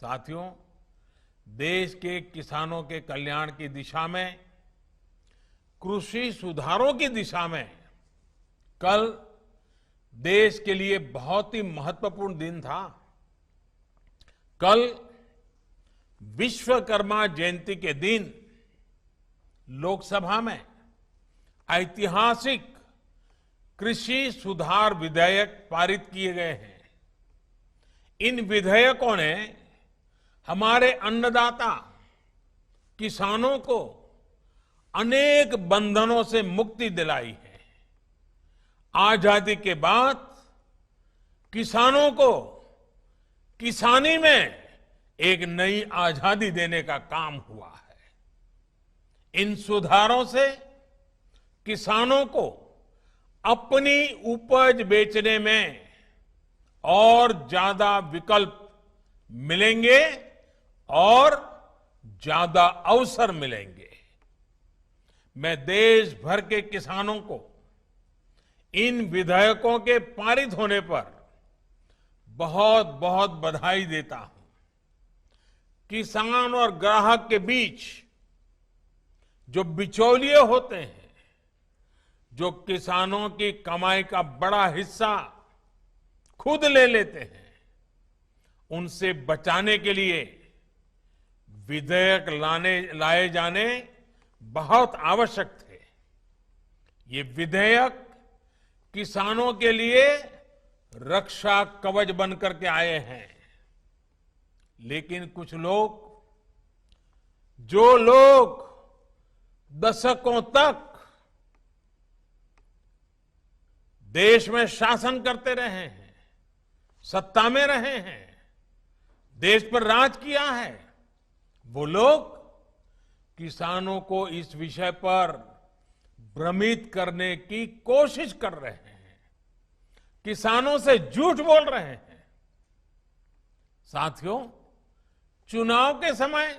साथियों, देश के किसानों के कल्याण की दिशा में, कृषि सुधारों की दिशा में कल देश के लिए बहुत ही महत्वपूर्ण दिन था। कल विश्वकर्मा जयंती के दिन लोकसभा में ऐतिहासिक कृषि सुधार विधेयक पारित किए गए हैं। इन विधेयकों ने हमारे अन्नदाता किसानों को अनेक बंधनों से मुक्ति दिलाई है। आजादी के बाद किसानों को किसानी में एक नई आजादी देने का काम हुआ है। इन सुधारों से किसानों को अपनी उपज बेचने में और ज्यादा विकल्प मिलेंगे और ज्यादा अवसर मिलेंगे। मैं देश भर के किसानों को इन विधेयकों के पारित होने पर बहुत बहुत बधाई देता हूं। किसान और ग्राहक के बीच जो बिचौलिए होते हैं, जो किसानों की कमाई का बड़ा हिस्सा खुद ले लेते हैं, उनसे बचाने के लिए विधेयक लाए जाने बहुत आवश्यक थे। ये विधेयक किसानों के लिए रक्षा कवच बनकर के आए हैं। लेकिन कुछ लोग, जो लोग दशकों तक देश में शासन करते रहे हैं, सत्ता में रहे हैं, देश पर राज किया है, वो लोग किसानों को इस विषय पर भ्रमित करने की कोशिश कर रहे हैं, किसानों से झूठ बोल रहे हैं। साथियों, चुनाव के समय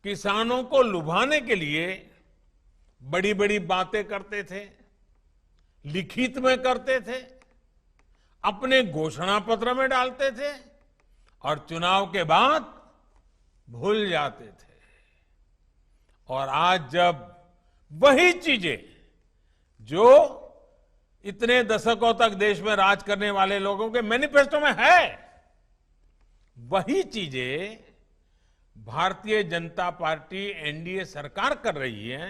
किसानों को लुभाने के लिए बड़ी बड़ी बातें करते थे, लिखित में करते थे, अपने घोषणा पत्र में डालते थे और चुनाव के बाद भूल जाते थे। और आज जब वही चीजें जो इतने दशकों तक देश में राज करने वाले लोगों के मैनिफेस्टो में है, वही चीजें भारतीय जनता पार्टी एनडीए सरकार कर रही है,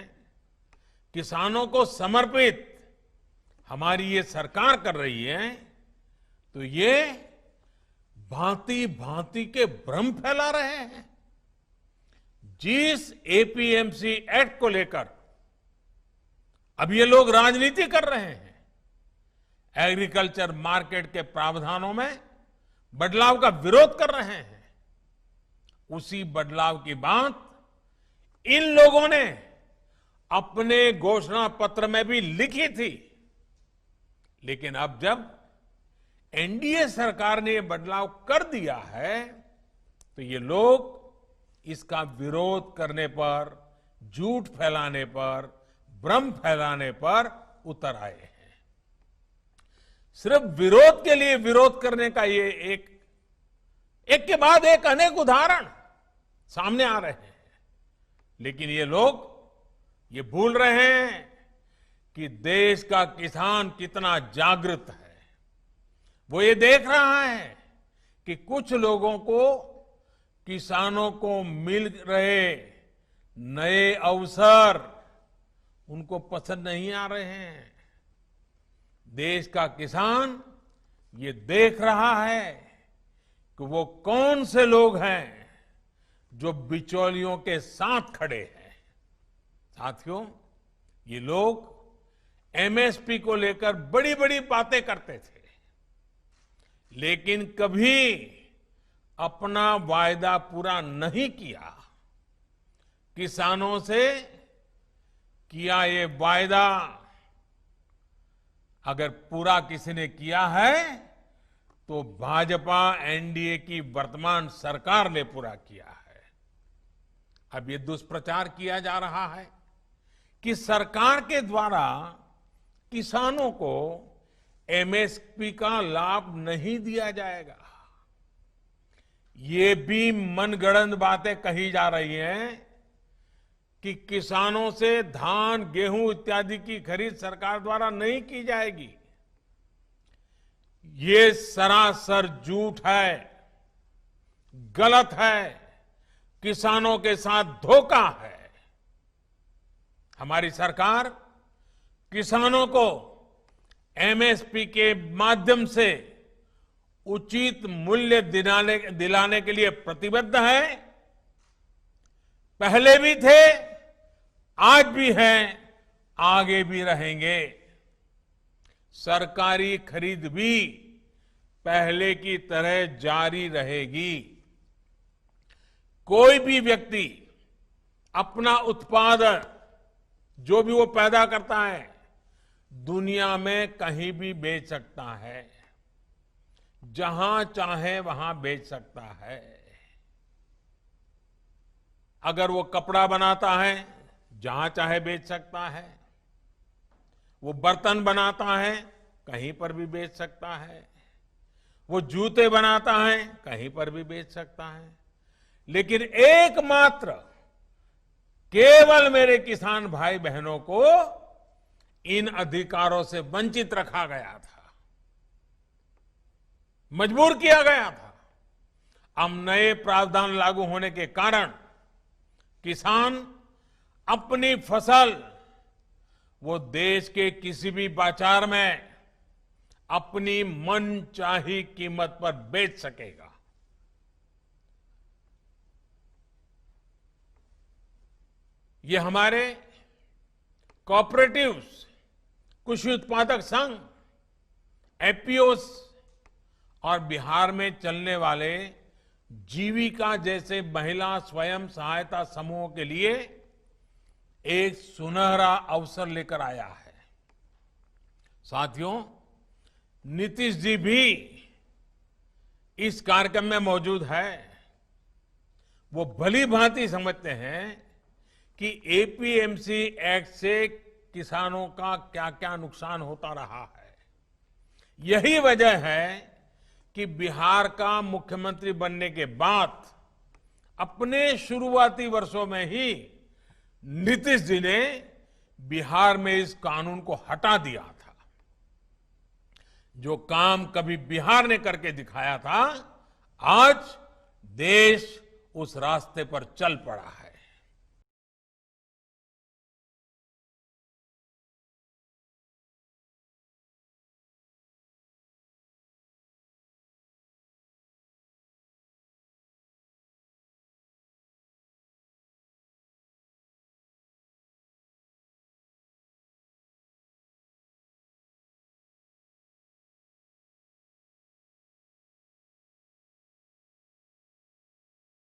किसानों को समर्पित हमारी ये सरकार कर रही है, तो ये भांति भांति के भ्रम फैला रहे हैं। जिस एपीएमसी एक्ट को लेकर अब ये लोग राजनीति कर रहे हैं, एग्रीकल्चर मार्केट के प्रावधानों में बदलाव का विरोध कर रहे हैं, उसी बदलाव की बात इन लोगों ने अपने घोषणा पत्र में भी लिखी थी। लेकिन अब जब एनडीए सरकार ने यह बदलाव कर दिया है, तो ये लोग इसका विरोध करने पर, झूठ फैलाने पर, भ्रम फैलाने पर उतर आए हैं। सिर्फ विरोध के लिए विरोध करने का ये एक के बाद एक अनेक उदाहरण सामने आ रहे हैं। लेकिन ये लोग ये भूल रहे हैं कि देश का किसान कितना जागृत है। वो ये देख रहा है कि कुछ लोगों को, किसानों को मिल रहे नए अवसर उनको पसंद नहीं आ रहे हैं। देश का किसान ये देख रहा है कि वो कौन से लोग हैं जो बिचौलियों के साथ खड़े हैं। साथियों, ये लोग एमएसपी को लेकर बड़ी बड़ी बातें करते थे, लेकिन कभी अपना वायदा पूरा नहीं किया। किसानों से किया ये वायदा अगर पूरा किसी ने किया है तो भाजपा एनडीए की वर्तमान सरकार ने पूरा किया है। अब ये दुष्प्रचार किया जा रहा है कि सरकार के द्वारा किसानों को एमएसपी का लाभ नहीं दिया जाएगा। ये भी मनगढ़ंत बातें कही जा रही हैं कि किसानों से धान, गेहूं इत्यादि की खरीद सरकार द्वारा नहीं की जाएगी। ये सरासर झूठ है, गलत है, किसानों के साथ धोखा है। हमारी सरकार किसानों को एमएसपी के माध्यम से उचित मूल्य दिलाने के लिए प्रतिबद्ध है। पहले भी थे, आज भी हैं, आगे भी रहेंगे। सरकारी खरीद भी पहले की तरह जारी रहेगी। कोई भी व्यक्ति अपना उत्पादन जो भी वो पैदा करता है दुनिया में कहीं भी बेच सकता है, जहां चाहे वहां बेच सकता है। अगर वो कपड़ा बनाता है जहां चाहे बेच सकता है, वो बर्तन बनाता है कहीं पर भी बेच सकता है, वो जूते बनाता है कहीं पर भी बेच सकता है। लेकिन एकमात्र केवल मेरे किसान भाई बहनों को इन अधिकारों से वंचित रखा गया था, मजबूर किया गया था। अब नए प्रावधान लागू होने के कारण किसान अपनी फसल वो देश के किसी भी बाजार में अपनी मनचाही कीमत पर बेच सकेगा। ये हमारे कोऑपरेटिव्स, कृषि उत्पादक संघ, एपीओस और बिहार में चलने वाले जीविका जैसे महिला स्वयं सहायता समूहों के लिए एक सुनहरा अवसर लेकर आया है। साथियों, नीतीश जी भी इस कार्यक्रम में मौजूद है। वो भली भांति समझते हैं कि एपीएमसी एक्ट से किसानों का क्या क्या नुकसान होता रहा है। यही वजह है कि बिहार का मुख्यमंत्री बनने के बाद अपने शुरुआती वर्षों में ही नीतीश जी ने बिहार में इस कानून को हटा दिया था। जो काम कभी बिहार ने करके दिखाया था, आज देश उस रास्ते पर चल पड़ा है।